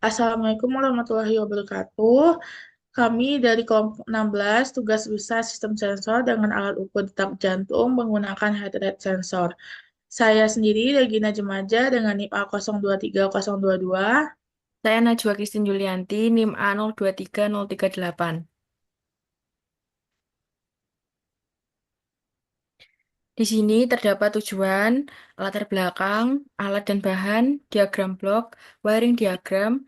Assalamualaikum warahmatullahi wabarakatuh. Kami dari kelompok 16 tugas besar sistem sensor dengan alat ukur detak jantung menggunakan heart rate sensor. Saya sendiri Regina Jemaja dengan NIM A023022. Saya Najwa Kristin Julianti, NIM A023038. Di sini terdapat tujuan, latar belakang, alat dan bahan, diagram blok, wiring diagram,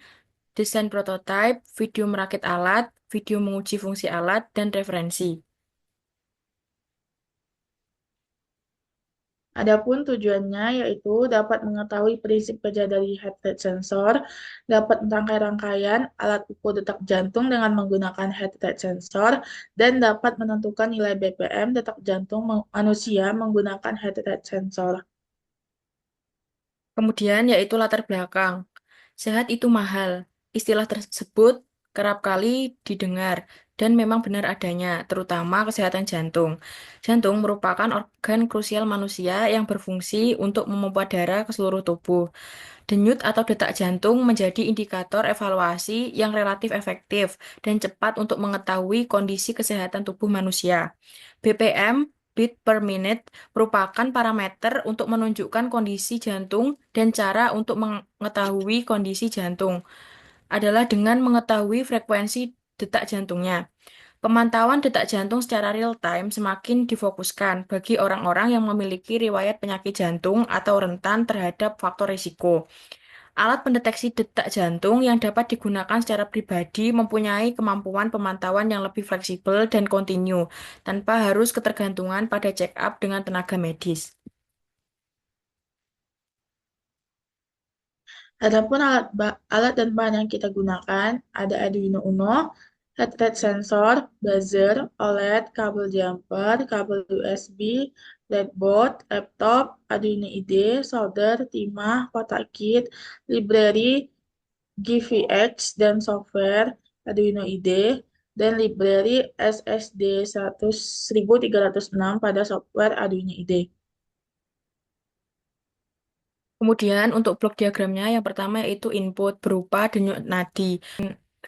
desain prototipe, video merakit alat, video menguji fungsi alat, dan referensi. Adapun tujuannya yaitu dapat mengetahui prinsip kerja dari heart rate sensor, dapat merangkai-rangkaian alat ukur detak jantung dengan menggunakan heart rate sensor, dan dapat menentukan nilai BPM detak jantung manusia menggunakan heart rate sensor. Kemudian yaitu latar belakang. Sehat itu mahal. Istilah tersebut kerap kali didengar dan memang benar adanya, terutama kesehatan jantung. Jantung merupakan organ krusial manusia yang berfungsi untuk memompa darah ke seluruh tubuh. Denyut atau detak jantung menjadi indikator evaluasi yang relatif efektif dan cepat untuk mengetahui kondisi kesehatan tubuh manusia. BPM, beat per minute, merupakan parameter untuk menunjukkan kondisi jantung dan cara untuk mengetahui kondisi jantung adalah dengan mengetahui frekuensi detak jantungnya. Pemantauan detak jantung secara real time semakin difokuskan bagi orang-orang yang memiliki riwayat penyakit jantung atau rentan terhadap faktor risiko. Alat pendeteksi detak jantung yang dapat digunakan secara pribadi mempunyai kemampuan pemantauan yang lebih fleksibel dan kontinu, tanpa harus ketergantungan pada check-up dengan tenaga medis. Adapun alat dan bahan yang kita gunakan ada Arduino Uno, heart rate sensor, buzzer, OLED, kabel jumper, kabel USB, breadboard, laptop, Arduino IDE, solder, timah, kotak kit, library, GVX, dan software Arduino IDE, dan library SSD 1306 pada software Arduino IDE. Kemudian untuk blok diagramnya yang pertama yaitu input berupa denyut nadi.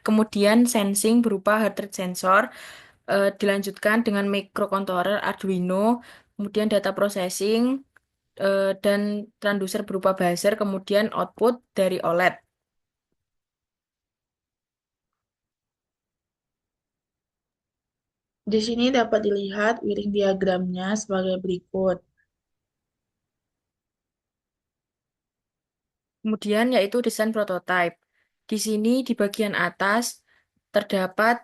Kemudian sensing berupa heart rate sensor, dilanjutkan dengan microcontroller Arduino, kemudian data processing, dan transducer berupa buzzer, kemudian output dari OLED. Di sini dapat dilihat wiring diagramnya sebagai berikut. Kemudian yaitu desain prototype. Di sini di bagian atas terdapat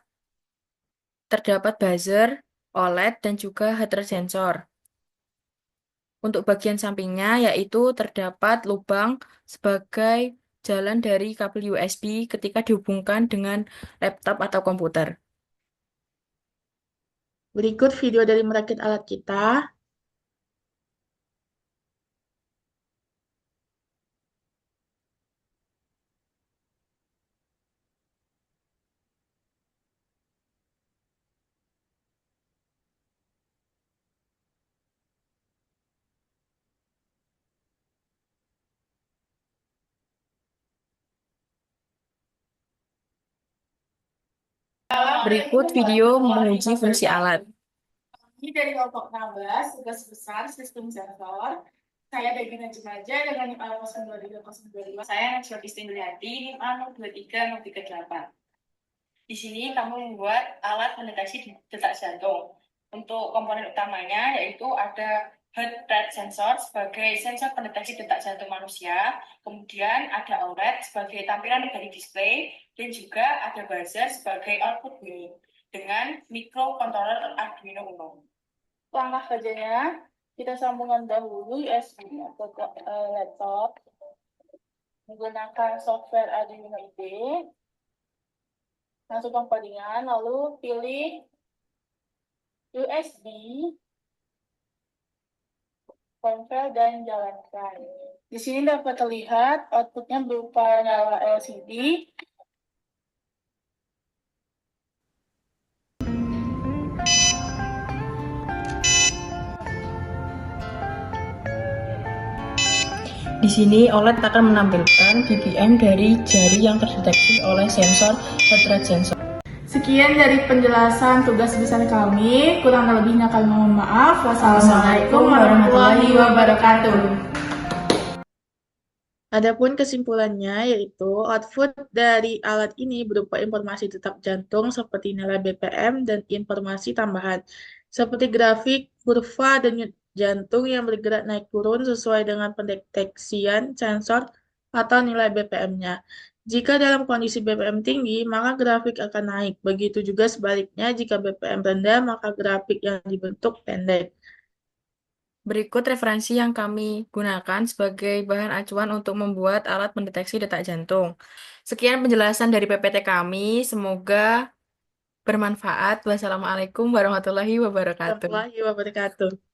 terdapat buzzer, OLED, dan juga heart rate sensor. Untuk bagian sampingnya yaitu terdapat lubang sebagai jalan dari kabel USB ketika dihubungkan dengan laptop atau komputer. Berikut video dari merakit alat kita. Berikut video menguji fungsi alat. Ini dari kelompok 16, tugas besar sistem sensor. Saya Regina Jemaja dengan NIM A023022. Saya Najwa Kristin Julianti, NIM A023038. Di sini kami membuat alat pendeteksi detak jantung. Untuk komponen utamanya yaitu ada heart rate sensor sebagai sensor pendeteksi detak jantung manusia, kemudian ada OLED sebagai tampilan dari display, dan juga ada buzzer sebagai output bunyi dengan microcontroller Arduino Uno. Langkah kerjanya, kita sambungkan dahulu USB atau ke laptop menggunakan software Arduino IDE. Masukkan codingan, lalu pilih USB, konfel, dan jalankan. Di sini dapat terlihat outputnya berupa nyala LCD. Di sini OLED akan menampilkan BBM dari jari yang terdeteksi oleh sensor heart rate sensor. Sekian dari penjelasan tugas besar kami. Kurang lebihnya kami mohon maaf. Wassalamualaikum warahmatullahi wabarakatuh. Adapun kesimpulannya yaitu output dari alat ini berupa informasi detak jantung seperti nilai BPM dan informasi tambahan seperti grafik, kurva, denyut jantung yang bergerak naik turun sesuai dengan pendeteksian sensor atau nilai BPM-nya. Jika dalam kondisi BPM tinggi, maka grafik akan naik. Begitu juga sebaliknya, jika BPM rendah, maka grafik yang dibentuk pendek. Berikut referensi yang kami gunakan sebagai bahan acuan untuk membuat alat pendeteksi detak jantung. Sekian penjelasan dari PPT kami, semoga bermanfaat. Wassalamualaikum warahmatullahi wabarakatuh. Warahmatullahi wabarakatuh.